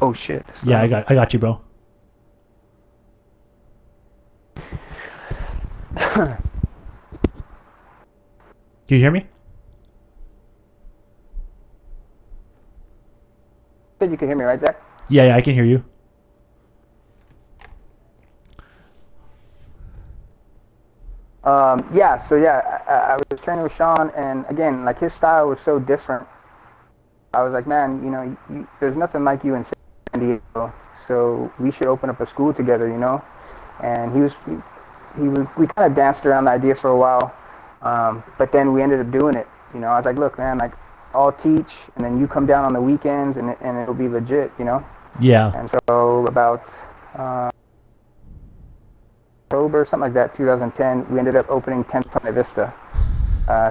Oh shit. Yeah, I got you, bro. Can you hear me? Said you can hear me, right, Zach? Yeah, yeah, I can hear you. Yeah. So yeah, I was training with Sean, and again, like his style was so different. I was like, man, there's nothing like you in San Diego, so we should open up a school together, And we kind of danced around the idea for a while, but then we ended up doing it. I was like, look, man, like I'll teach, and then you come down on the weekends, and it'll be legit. Yeah. And so about uh, October, something like that, 2010, we ended up opening 10th Planet Vista.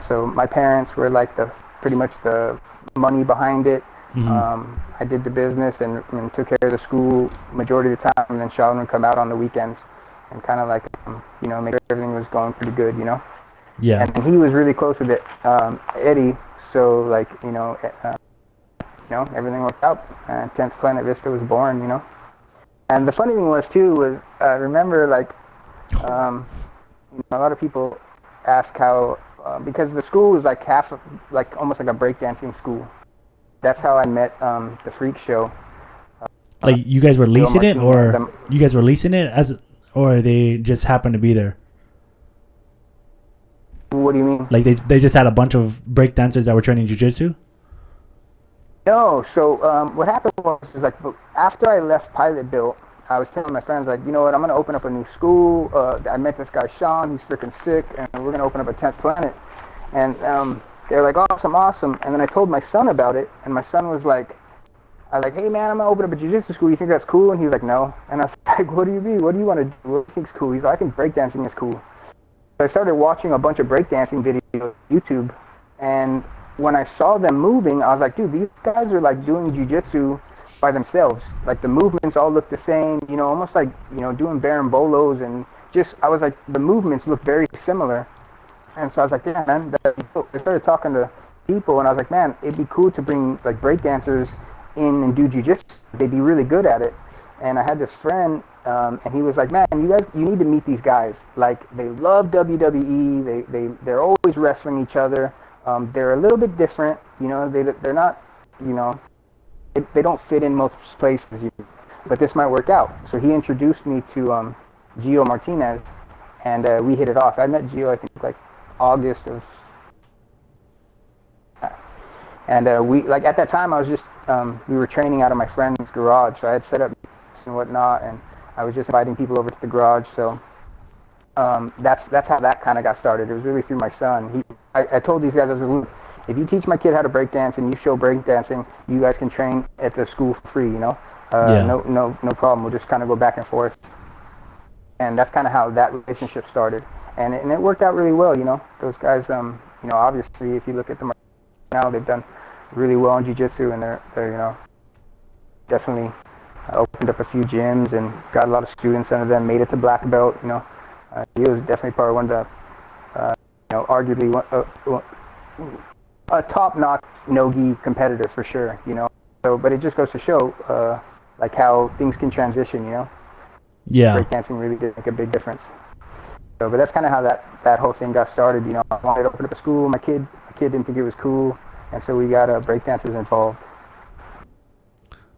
So my parents were like pretty much the money behind it. Hmm. I did the business and took care of the school majority of the time, and then Sheldon would come out on the weekends and kind of like, make sure everything was going pretty good. Yeah. And he was really close with it, Eddie. So like, everything worked out. 10th Planet Vista was born. And the funny thing was too was I remember like a lot of people ask how because the school was like like almost like a breakdancing school. That's how I met the Freak Show. Like you guys were Gio leasing it, Martinez. or you guys were leasing it or they just happened to be there. What do you mean? Like they just had a bunch of breakdancers that were training jujitsu. No. So what happened was like after I left Pilot Bill, I was telling my friends like, you know what, I'm gonna open up a new school. I met this guy Sean. He's freaking sick, and we're gonna open up a 10th Planet. And they're like, awesome, awesome. And then I told my son about it, and my son was like, I was like, hey man, I'm gonna open up a jiu-jitsu school. You think that's cool? And he was like, no. And I was like, what do you mean? What do you want to do? What do you think's cool? He's like, I think breakdancing is cool. So I started watching a bunch of breakdancing videos on YouTube, and when I saw them moving, I was like, dude, these guys are like doing jiu-jitsu by themselves. Like the movements all look the same, almost like, doing barambolos, and just, I was like, the movements look very similar. And so I was like, yeah, man. I started talking to people, and I was like, man, it'd be cool to bring like breakdancers in and do jujitsu. They'd be really good at it. And I had this friend, and he was like, man, you need to meet these guys. Like, they love WWE. They're always wrestling each other. They're a little bit different. They're not, they don't fit in most places. But this might work out. So he introduced me to Gio Martinez, and we hit it off. I met Gio, I think, like August of, and we like at that time I was just we were training out of my friend's garage, so I had set up and whatnot, and I was just inviting people over to the garage. So that's how that kind of got started. It was really through my son. I told these guys, I was like, look, if you teach my kid how to break dance and you show break dancing, you guys can train at the school for free. Yeah. No problem. We'll just kind of go back and forth, and that's kind of how that relationship started. And it worked out really well. Those guys. Obviously, if you look at them now, they've done really well in jiu-jitsu, and they're definitely opened up a few gyms and got a lot of students under them, made it to black belt. He was definitely probably one of the arguably a top-notch no-gi competitor for sure. So, but it just goes to show like how things can transition. Yeah. Breakdancing really did make a big difference. So, but that's kind of how that whole thing got started. I wanted to open up a school. My kid didn't think it was cool, and so we got breakdancers involved.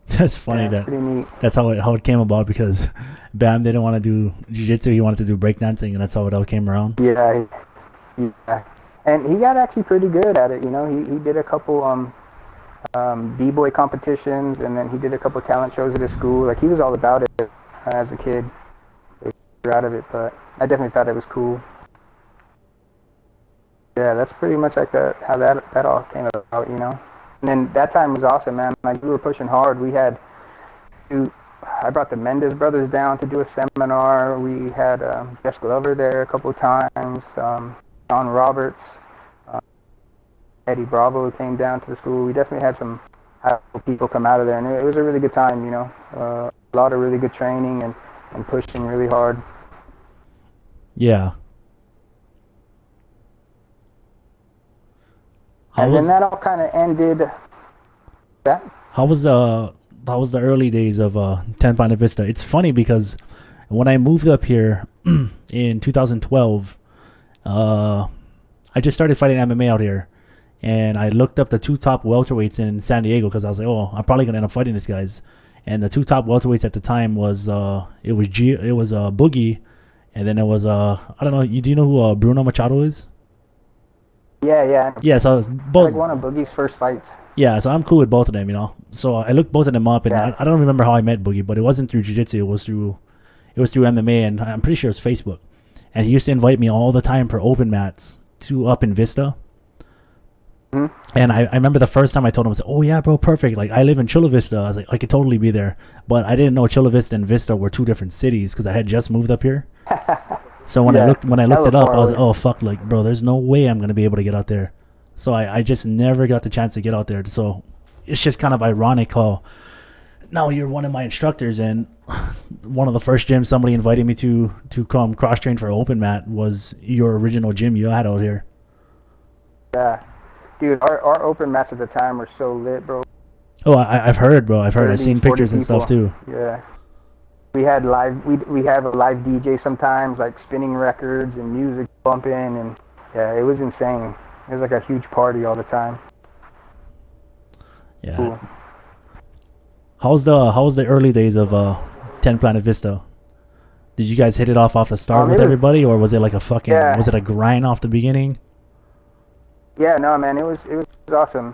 That's funny Yeah, it's pretty neat. that's how it came about, because Bam didn't want to do jiu-jitsu, he wanted to do breakdancing, and that's how it all came around. Yeah, and he got actually pretty good at it. He did a couple b-boy competitions, and then he did a couple talent shows at his school. Like, he was all about it as a kid. So he grew out of it, but I definitely thought it was cool. Yeah, that's pretty much like how that all came about. And then that time was awesome, man. Like, we were pushing hard. I brought the Mendes brothers down to do a seminar. We had Jeff Glover there a couple of times. John Roberts, Eddie Bravo came down to the school. We definitely had some people come out of there, and it was a really good time. A lot of really good training and pushing really hard. Yeah. And then that all kind of ended. That how was that was the early days of 10 Planet Vista. It's funny because when I moved up here in 2012, I just started fighting MMA out here, and I looked up the two top welterweights in San Diego because I was like, oh, I'm probably gonna end up fighting these guys. And the two top welterweights at the time was Boogie, and then it was I don't know. Do you know who Bruno Machado is? Yeah, yeah. Yeah, so Like both. one of Boogie's first fights. Yeah, so I'm cool with both of them, you know. So I looked both of them up, and Yeah. I don't remember how I met Boogie, but it wasn't through jiu-jitsu. It was through MMA, and I'm pretty sure it was Facebook. And he used to invite me all the time for open mats to up in Vista. Mhm. And I remember the first time I told him, I said, "Oh yeah, bro, perfect. Like I live in Chula Vista." I was like, "I could totally be there," but I didn't know Chula Vista and Vista were two different cities because I had just moved up here. So when Yeah, I looked hella it up, far I was like, away. "Oh fuck, like bro, there's no way I'm gonna be able to get out there." So I just never got the chance to get out there. So it's just kind of ironic how now you're one of my instructors, and one of the first gyms somebody invited me to come cross train for open mat was your original gym you had out here. Yeah. Dude, our open mats at the time were so lit, bro. Oh, I've heard, bro. I've heard. I've 30, seen 40 pictures and stuff people. too. Yeah. We had we have a live DJ sometimes, like spinning records and music bumping, and yeah, it was insane. It was like a huge party all the time. Yeah. Cool. How's the early days of 10 Planet Vista? Did you guys hit it off the start with It was, everybody, or was it like a fucking was yeah, it a grind off the beginning? yeah, no, man, it was awesome.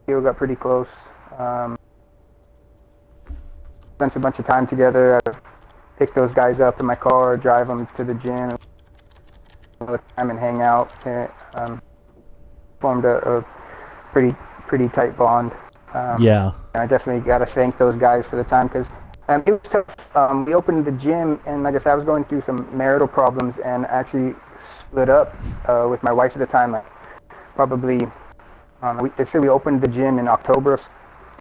We got pretty close. Spent a bunch of time together. I pick those guys up in my car, drive them to the gym, all the time, and hang out. Formed a pretty tight bond. Yeah. I definitely got to thank those guys for the time because it was tough. We opened the gym, and like I said, I was going through some marital problems, and actually split up with my wife at the time. Like, probably, they said we opened the gym in October of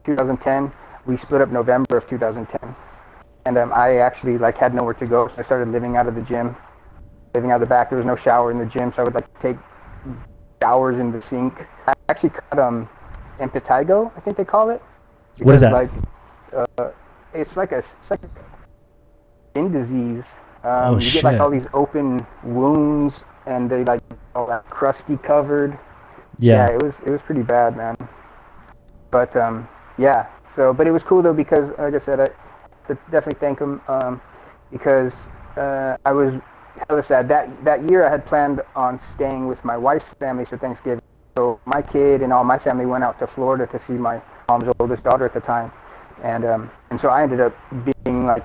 2010. We split up November of 2010, and I actually like had nowhere to go, so I started living out of the gym, living out of the back. There was no shower in the gym, so I would like take showers in the sink. I actually caught impetigo, I think they call it. What is Because that? like it's like a skin disease. Oh You get like all shit. these open wounds, and they like all that crusty covered. Yeah, Yeah. it was pretty bad, man. But yeah. So, but it was cool though because, like I said, I definitely thank him because I was hella sad. That year I had planned on staying with my wife's family for Thanksgiving. So my kid and all my family went out to Florida to see my mom's oldest daughter at the time, and so I ended up being like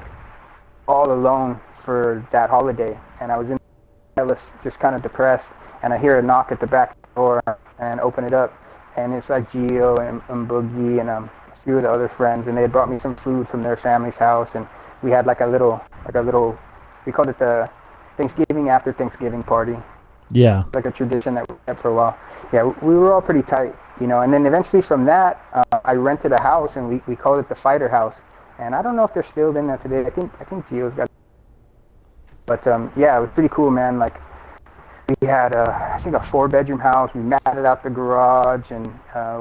all alone for that holiday, and I was in Ellis, just kind of depressed, and I hear a knock at the back door and open it up, and it's like Gio and Boogie and a few of the other friends, and they had brought me some food from their family's house, and we had like a little, we called it the Thanksgiving after Thanksgiving party, Yeah. like a tradition that we had for a while. Yeah, we were all pretty tight, you know, and then eventually from that, I rented a house, and we called it the Fighter House, and I don't know if they're still in there today. I think Gio's got, but yeah, it was pretty cool, man. Like, we had I think a 4-bedroom house. We matted out the garage, and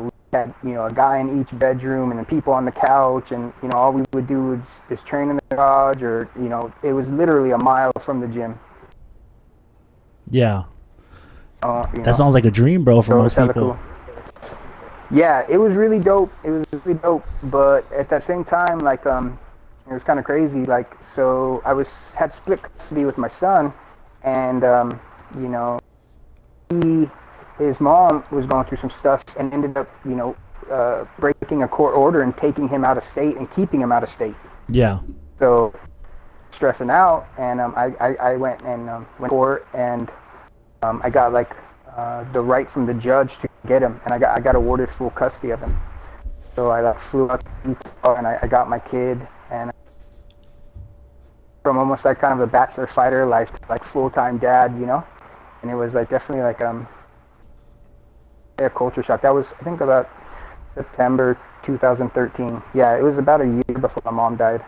we had, you know, a guy in each bedroom, and then people on the couch, and you know, all we would do is train in the garage, or you know, it was literally a mile from the gym. Yeah. You That know, sounds like a dream, bro, for so it was most hella people. cool. Yeah, it was really dope. It was really dope, but at that same time, like, it was kind of crazy. Like, so I had split custody with my son, and you know, his mom was going through some stuff and ended up, you know, breaking a court order and taking him out of state and keeping him out of state. Yeah. So stressing out, and I went and went to court, and I got like the right from the judge to get him, and I got awarded full custody of him. So I like flew out to Utah, and I got my kid, and from almost like kind of a bachelor fighter life to like full-time dad, you know. And it was like definitely like a culture shock. That was, I think, about September 2013. Yeah, it was about a year before my mom died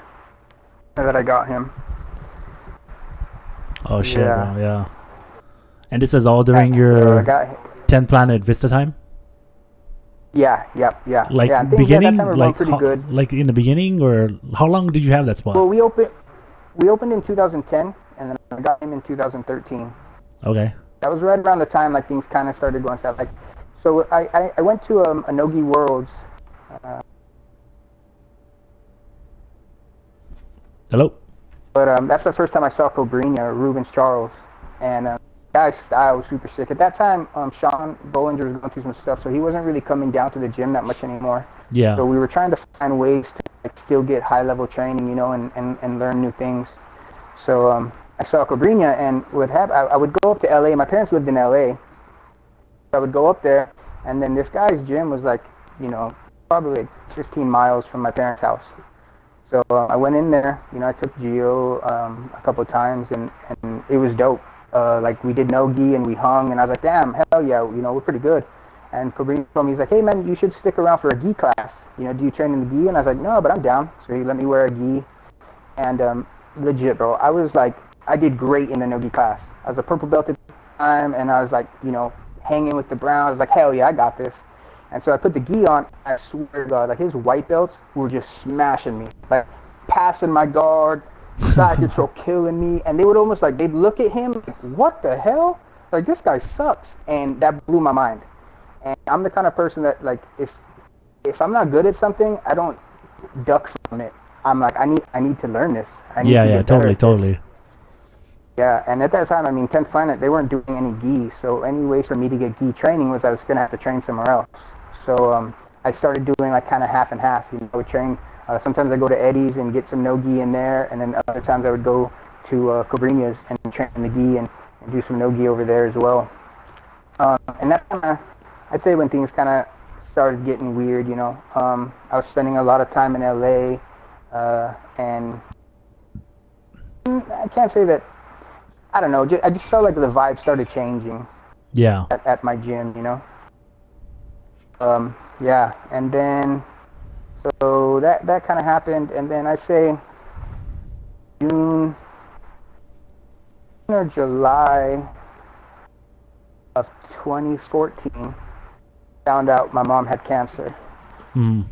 that I got him. Oh shit, Yeah. bro. Yeah. And this is all Yeah, during so I your got 10 Planet Vista time? Yeah. And Like things at that time beginning, were going pretty good. like in the beginning, or how long did you have that spot? Well, we opened in 2010, and then I got him in 2013. Okay. That was right around the time like things kind of started going south. Like, so I went to a Nogi Worlds. Uh, Hello. But that's the first time I saw Cobrinha, Rubens Charles, and guy's style was super sick. At that time, Sean Bollinger was going through some stuff, so he wasn't really coming down to the gym that much anymore. Yeah. So we were trying to find ways to like, still get high level training, and learn new things. So I saw Cobrinha, and I would go up to LA. My parents lived in LA. So I would go up there, and then this guy's gym was like, probably like 15 miles from my parents' house. So I went in there, I took Geo a couple of times, and it was dope. Like we did no gi and we hung, and I was like, damn, hell yeah, we're pretty good. And Kabir told me, he's like, hey man, you should stick around for a gi class. Do you train in the gi? And I was like, no, but I'm down. So he let me wear a gi, and legit, bro, I was like, I did great in the no gi class. I was a purple belt at the time, and I was like, hanging with the browns. I was like, hell yeah, I got this. And so I put the gi on. I swear to God, like his white belts were just smashing me, like passing my guard, side control killing me. And they would almost like they'd look at him, like, what the hell? Like this guy sucks, and that blew my mind. And I'm the kind of person that like if I'm not good at something, I don't duck from it. I'm like I need to learn this. I need Yeah. to Yeah. get better Totally. at this. Totally. Yeah, and at that time, I mean, 10th Planet, they weren't doing any gi, so any way for me to get gi training was I was going to have to train somewhere else. So I started doing like kind of half and half. I would train, sometimes I go to Eddie's and get some no gi in there, and then other times I would go to Cobrinha's and train the gi and do some no gi over there as well. And that's kind of, I'd say when things kind of started getting weird. I was spending a lot of time in LA, and I can't say that, I don't know, I just felt like the vibe started changing Yeah. at my gym. Yeah, and then so that kind of happened, and then I'd say June or July of 2014, found out my mom had cancer. Mm.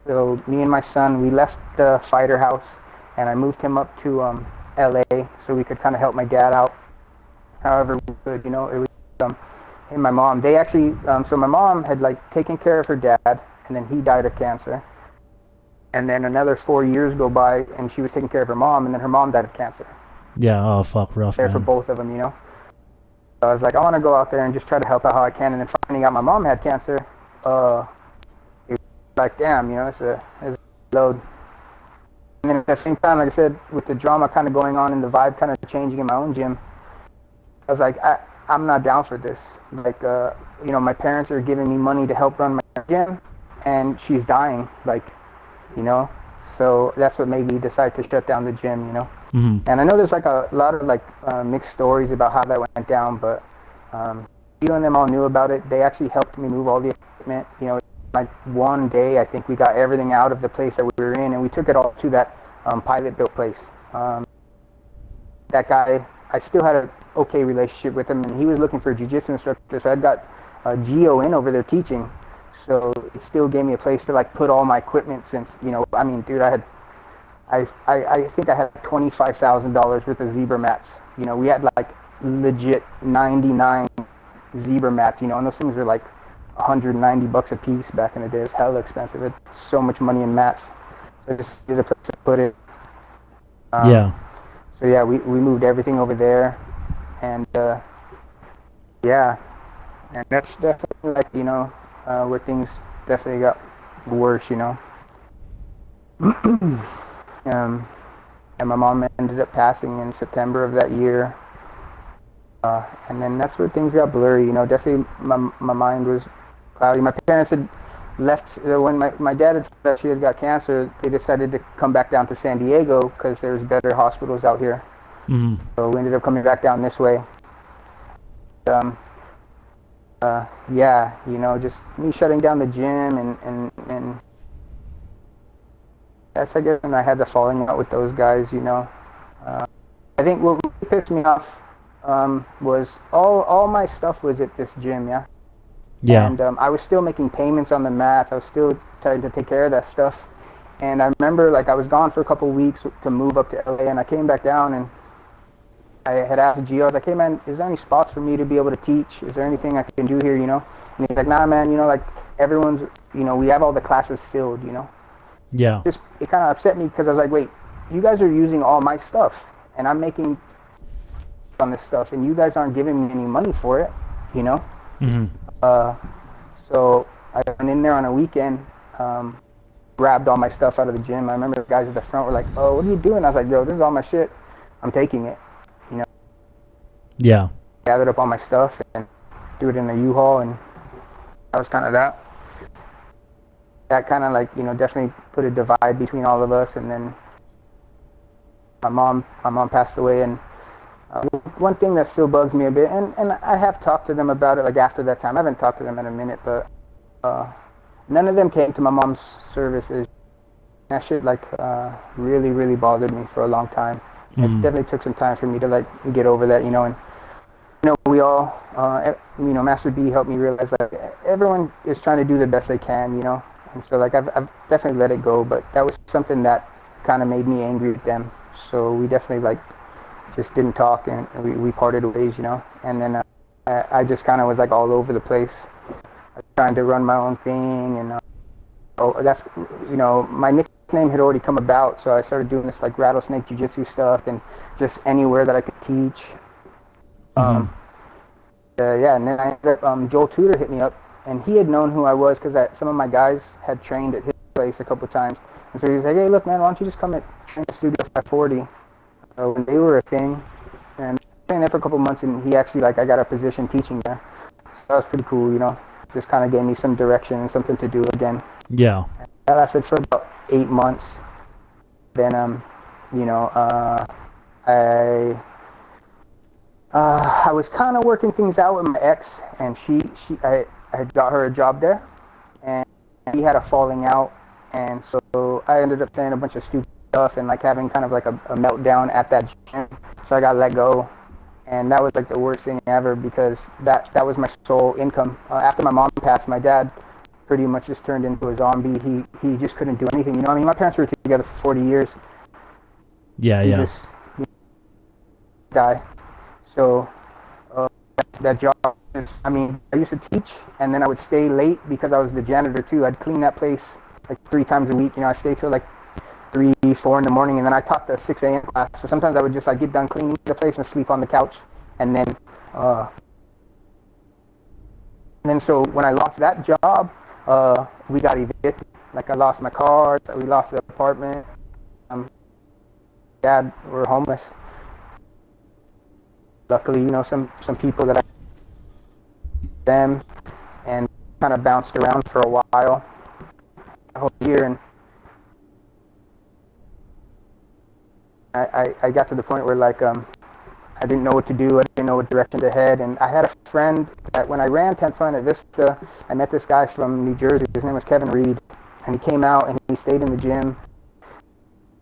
So me and my son, we left the fighter house, and I moved him up to LA so we could kind of help my dad out however we could. It was him and my mom. They actually, so my mom had like taken care of her dad, and then he died of cancer. And then another 4 years go by, and she was taking care of her mom, and then her mom died of cancer. Yeah. Oh fuck, rough, There for man. both of them. So I was like, I want to go out there and just try to help out how I can. And then finding out my mom had cancer, it was like, damn, it's a load. And then at the same time, like I said, with the drama kind of going on and the vibe kind of changing in my own gym, I was like, I'm not down for this. Like, my parents are giving me money to help run my gym, and she's dying. Like, so that's what made me decide to shut down the gym. Mm. And I know there's like a lot of like mixed stories about how that went down, but you and them all knew about it. They actually helped me move all the equipment. Like one day, I think we got everything out of the place that we were in, and we took it all to that pilot built place. That guy, I still had an okay relationship with him, and he was looking for a jiu-jitsu instructor, so I got Geo in over there teaching. So it still gave me a place to like put all my equipment since, I mean, dude, I think I had $25,000 worth of zebra mats. We had like legit 99 zebra mats, and those things were like $190 a piece back in the day. It was hella expensive. It's so much money in mats. So I just did a place to put it. Yeah. So yeah, we moved everything over there, and yeah, and that's definitely like where things definitely got worse. Um, and my mom ended up passing in September of that year. And then that's where things got blurry. Definitely my mind was cloudy. My parents had left when my dad had found out she had got cancer. They decided to come back down to San Diego because there's better hospitals out here. Mm. So we ended up coming back down this way. Um, yeah, just me shutting down the gym and that's, I guess, when I had the falling out with those guys. I think what really pissed me off was all my stuff was at this gym, yeah. Yeah. And I was still making payments on the mats. I was still trying to take care of that stuff. And I remember like I was gone for a couple of weeks to move up to LA, and I came back down and I had asked Gio, I was like, hey man, is there any spots for me to be able to teach? Is there anything I can do here, you know? And he's like, nah man, you know, like everyone's, you know, we have all the classes filled, you know? Yeah. Just, it kind of upset me because I was like, wait, you guys are using all my stuff and I'm making on this stuff and you guys aren't giving me any money for it, you know? Hmm. Uh, so I went in there on a weekend, grabbed all my stuff out of the gym. I remember the guys at the front were like, oh, what are you doing? I was like, yo, this is all my shit. I'm taking it. You know, Yeah. gathered up all my stuff and do it in a U-Haul, and that was kind of that. That kind of like, you know, definitely put a divide between all of us. And then my mom passed away, and one thing that still bugs me a bit, and I have talked to them about it like after that time. I haven't talked to them in a minute, but none of them came to my mom's services. That shit like really bothered me for a long time. It Hmm. definitely took some time for me to like get over that, you know. And you know, we all, you know, Master B helped me realize that everyone is trying to do the best they can, you know. And so like I've definitely let it go, but that was something that kind of made me angry at them. So we definitely like just didn't talk, and we parted ways, you know. And then I just kind of was like all over the place, trying to run my own thing, and oh, that's, you know, my nickname had already come about, so I started doing this like rattlesnake jiu-jitsu stuff and just anywhere that I could teach. Hmm. Um, yeah, and then I ended up, Joel Tudor hit me up, and he had known who I was because some of my guys had trained at his place a couple of times. And so he was like, hey, look, man, why don't you just come and train at Studio 540? When they were a thing. And I trained there for a couple of months, and he actually, like, I got a position teaching there. So that was pretty cool, you know. Just kind of gave me some direction and something to do again. Yeah. That lasted for about 8 months. Then, you know, I I was kind of working things out with my ex, and I got her a job there, and we had a falling out, and so I ended up saying a bunch of stupid stuff and like having kind of like a meltdown at that gym. So I got let go, and that was like the worst thing ever because that was my sole income. After my mom passed, my dad pretty much just turned into a zombie. He just couldn't do anything. You know, I mean, my parents were together for 40 years. Yeah. He Yeah. just died. So that job is, I mean, I used to teach and then I would stay late because I was the janitor too. I'd clean that place like 3 times a week. You know, I stay till like 3, 4 in the morning, and then I taught the 6 a.m. class. So sometimes I would just like get done cleaning the place and sleep on the couch. And then, uh, so when I lost that job, we got evicted. Like I lost my car, we lost the apartment. Dad, we're homeless. Luckily, you know, some people that I them and kind of bounced around for a while, a whole year, and I got to the point where like I didn't know what to do. I didn't know what direction to head. And I had a friend that when I ran 10th Planet Vista, I met this guy from New Jersey. His name was Kevin Reed, and he came out and he stayed in the gym.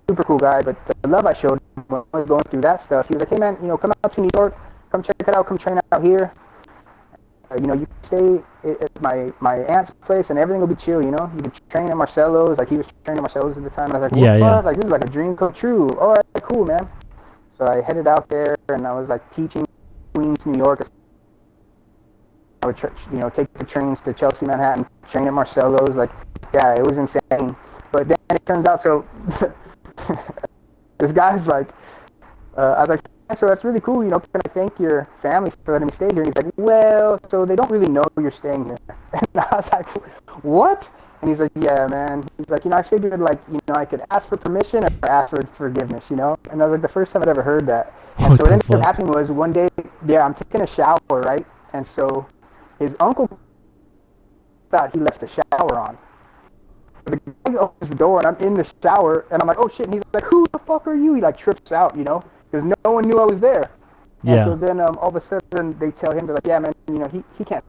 Super cool guy, but the love I showed him when I was going through that stuff, he was like, hey man, you know, come out to New York, come check it out, come train out here. You know, you can stay at my aunt's place and everything will be chill, you know. You can train at Marcelo's, like he was training at Marcelo's at the time. I was like, Yeah. Yeah. what? Like, this is like a dream come true. All right, cool, man. So I headed out there and I was like teaching Queens, New York. I would, you know, take the trains to Chelsea, Manhattan, train at Marcelo's. Like, yeah, it was insane. But then it turns out, so this guy's like, I was like, so that's really cool. You know, can I thank your family for letting me stay here? And he's like, well, so they don't really know you're staying here. And I was like, what? And he's like, yeah, man. He's like, you know, I figured like, you know, I could ask for permission or ask for forgiveness, you know? And I was like, the first time I'd ever heard that. And What so what the ended up fuck? happening was one day, yeah, I'm taking a shower, right? And so his uncle thought he left the shower on. The guy opens the door and I'm in the shower and I'm like, oh shit. And he's like, who the fuck are you? He like trips out, you know, because no one knew I was there. And so Yeah. then all of a sudden they tell him, they're like, yeah, man, you know, he can't.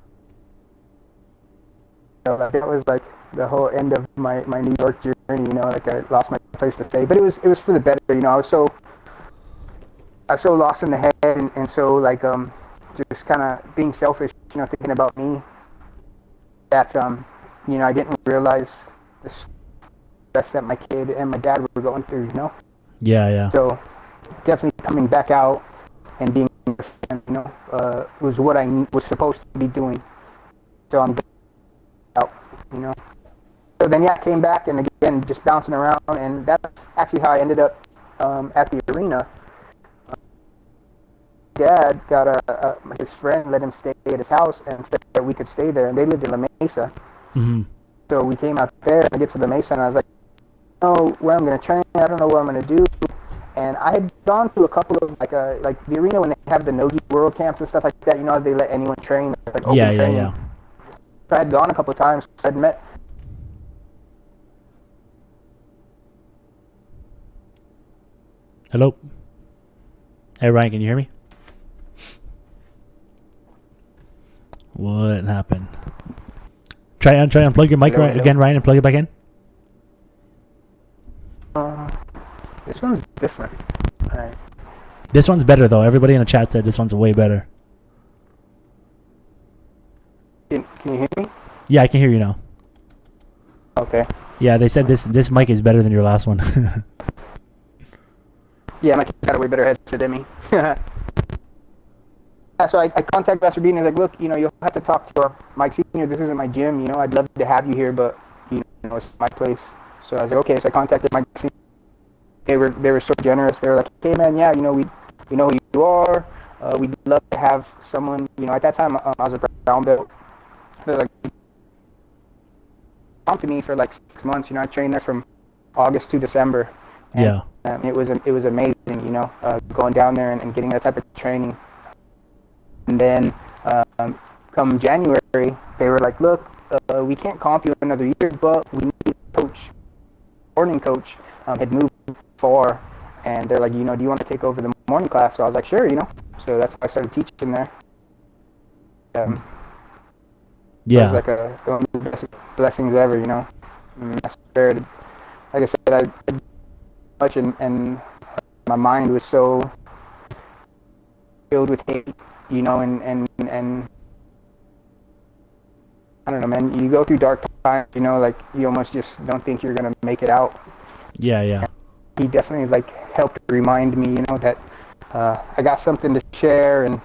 You know, that was like the whole end of my New York journey, you know, like I lost my place to stay. But it was for the better, you know. I was so lost in the head and so like just kind of being selfish, you know, thinking about me. that I didn't realize the stress that my kid and my dad were going through. Yeah, yeah. So definitely coming back out and being with them, was what I was supposed to be doing. So I'm out, you know. So then, yeah, I came back and again just bouncing around, and that's actually how I ended up at the arena. Dad got his friend let him stay at his house and said that we could stay there, and they lived in La Mesa. Hmm. So we came out there. I get to La Mesa, and I was like, I don't know where I'm gonna train. I don't know what I'm gonna do. And I had gone to a couple of like the arena when they have the Nogi World Camps and stuff like that. They let anyone train, like Yeah, open yeah, training. yeah. So I had gone a couple of times. I'd met. Hello. Hey Ryan, can you hear me? What happened? Try unplug your mic Hello. again, Ryan, and plug it back in. This one's different. All right. This one's better though. Everybody in the chat said this one's way better. Can you hear me? Yeah, I can hear you now. Okay. Yeah, they said this mic is better than your last one. Yeah, my kid's got a way better headset than me. Yeah, so I contacted Master Bean and I was like, look, you'll have to talk to Mike Senior. This isn't my gym. I'd love to have you here, but it's my place. So I was like, okay. So I contacted Mike Senior. They were so generous. They were like, hey man, yeah, we know who you are. We'd love to have someone. At that time I was a brown belt. They're like, come to me for like 6 months. I trained there from August to December. And, Yeah. it was amazing. Going down there and getting that type of training. And then come January, they were like, look, we can't comp you another year, but we need a coach. Morning coach had moved far, and they're like, do you want to take over the morning class? So I was like, sure. So that's how I started teaching there. It was Yeah. like one of the best blessings ever. That's fair. Like I said, I much and my mind was so filled with hate, and I don't know, man. You go through dark times, like you almost just don't think you're gonna make it out. Yeah, yeah. He definitely helped remind me, that I got something to share, and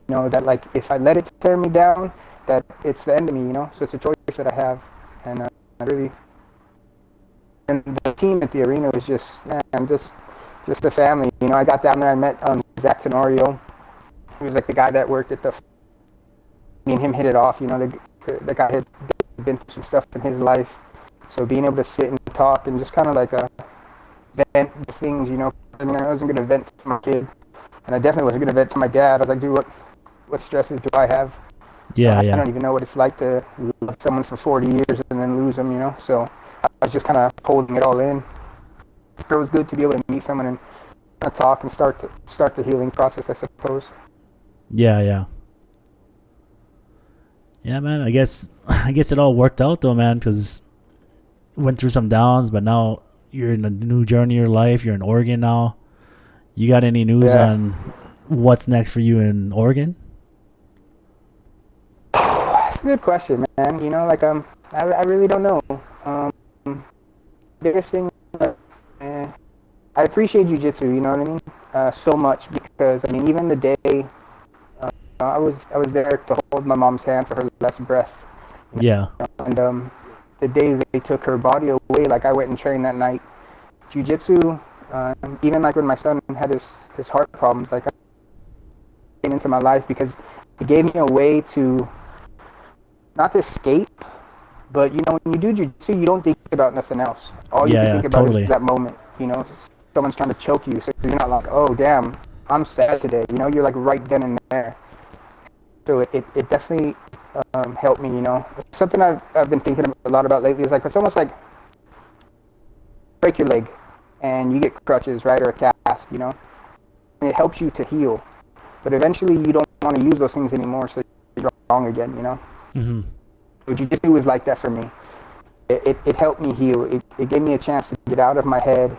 that if I let it tear me down, that it's the end of me. So it's a choice that I have, and I really. And the team at the arena was just a family. I got down there, I met Zach Tenorio. He was like the guy that worked at me and him hit it off. The guy had been through some stuff in his life. So being able to sit and talk and just kind of vent the things, I wasn't going to vent to my kid. And I definitely wasn't going to vent to my dad. I was like, dude, what stresses do I have? Yeah, I yeah. don't even know what it's like to love someone for 40 years and then lose them, So I was just kind of holding it all in. It was good to be able to meet someone and talk and start the healing process, I suppose. Yeah, yeah. Yeah, man. I guess it all worked out though, man. Because went through some downs, but now you're in a new journey of your life. You're in Oregon now. You got any news on what's next for you in Oregon? That's a good question, man. I really don't know. Biggest thing, I appreciate jiu-jitsu. You know what I mean? So much because even the day I was there to hold my mom's hand for her last breath. Yeah. And the day they took her body away, I went and trained that night. Jiu-jitsu, even when my son had his heart problems, I came into my life because it gave me a way to not to escape, but when you do jiu-jitsu, you don't think about nothing else. All you can think about totally. is that moment. Someone's trying to choke you, so you're not like, oh damn, I'm sad today. You're right then and there. So it definitely helped me. It's something I've been thinking a lot about lately. Is it's almost like break your leg and you get crutches, right, or a cast. And it helps you to heal, but eventually you don't want to use those things anymore, so you're wrong again. Mm-hmm. So jiu-jitsu was like that for me. It helped me heal. It gave me a chance to get out of my head.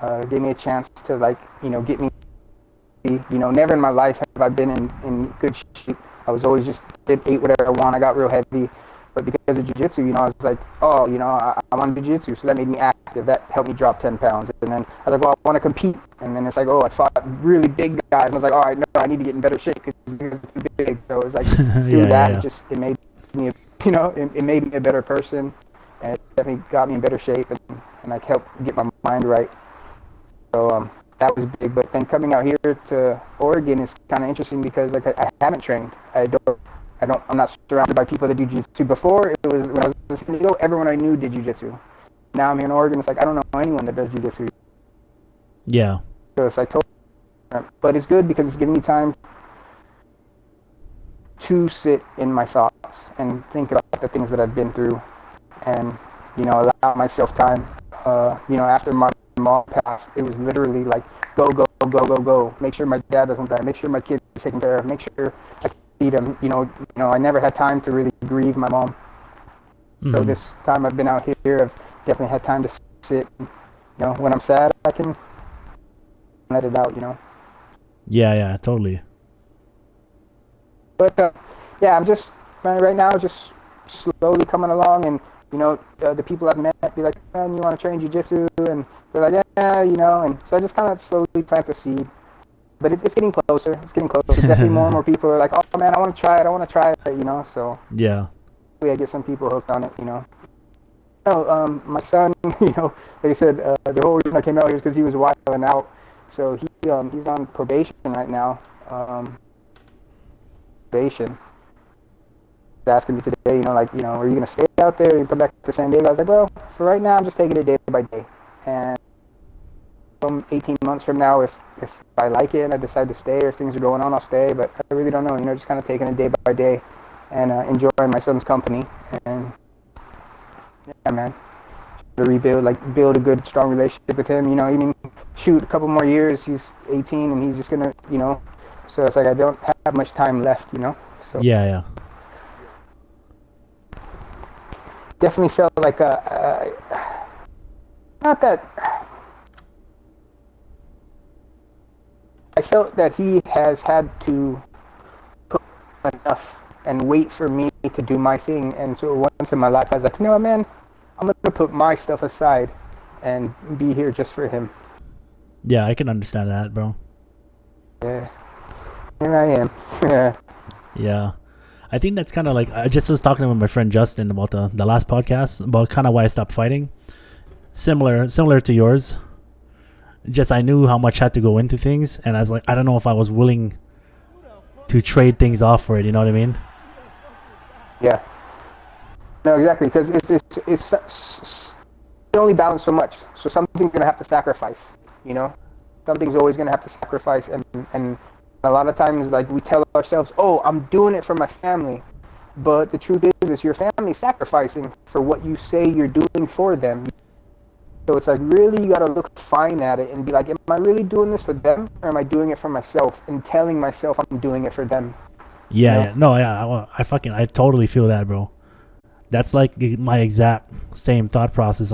It gave me a chance to get me. Never in my life have I been in good shape. I was always just ate whatever I want. I got real heavy. But because of jiu-jitsu, I was like, oh, I want jiu-jitsu, so that made me active. That helped me drop 10 pounds. And then I was like, well, I want to compete. And then it's like, oh, I fought really big guys. And I was like, all right, no, I need to get in better shape because these guys are too big. So it was like, Yeah, through yeah, that, yeah. it made me, it made me a better person. And it definitely got me in better shape and like helped get my mind right. So that was big. But then coming out here to Oregon is kind of interesting because like I haven't trained. I'm not surrounded by people that do jiu-jitsu. Before, it was when I was in San Diego, everyone I knew did jiu-jitsu. Now I'm here in Oregon, it's like I don't know anyone that does jiu-jitsu. Yeah. So it's like totally different. But it's good because it's giving me time to sit in my thoughts and think about the things that I've been through and, allow myself time. After my mom passed, it was literally like, go, go, go, go, go. Make sure my dad doesn't die. Make sure my kids are taken care of. Make sure I feed them. I never had time to really grieve my mom. So Hmm. this time I've been out here, I've definitely had time to sit. When I'm sad, I can let it out. Yeah, yeah, totally. But yeah, I'm just right now just slowly coming along, and the people I've met be like, man, you want to train jiu-jitsu, and they're like, yeah, and so I just kind of slowly plant the seed. But it's getting closer. It's getting closer. Definitely more and more people are like, oh man, I want to try it. I want to try it. So Yeah. hopefully I get some people hooked on it. My son, like I said, the whole reason I came out here is because he was wilding out. So he's on probation right now. Probation. He's asking me today, are you gonna stay out there? Or you come back to San Diego? I was like, well, for right now, I'm just taking it day by day. And from 18 months from now, if I like it and I decide to stay, or if things are going on, I'll stay. But I really don't know. Just kind of taking it day by day and enjoying my son's company. And yeah, man. To rebuild, build a good, strong relationship with him. Even shoot a couple more years. He's 18, and he's just gonna. So it's like I don't have much time left. So Yeah, yeah. definitely felt like not that. I felt that he has had to put enough and wait for me to do my thing. And so once in my life, I was like, man, I'm gonna put my stuff aside and be here just for him. Yeah, I can understand that, bro. Yeah, here I am. Yeah. Yeah. I think that's kind of like I just was talking with my friend Justin about the last podcast about kind of why I stopped fighting. Similar to yours. Just I knew how much had to go into things, and I was like, I don't know if I was willing to trade things off for it. You know what I mean? Yeah. No, exactly, because it's only balance so much. So something's gonna have to sacrifice. You know, something's always gonna have to sacrifice, and a lot of times, like we tell ourselves, "Oh, I'm doing it for my family," but the truth is your family sacrificing for what you say you're doing for them. So it's like really you gotta look fine at it and be like, "Am I really doing this for them, or am I doing it for myself?" And telling myself I'm doing it for them. You Yeah, know? yeah. No, yeah. I totally feel that, bro. That's like my exact same thought process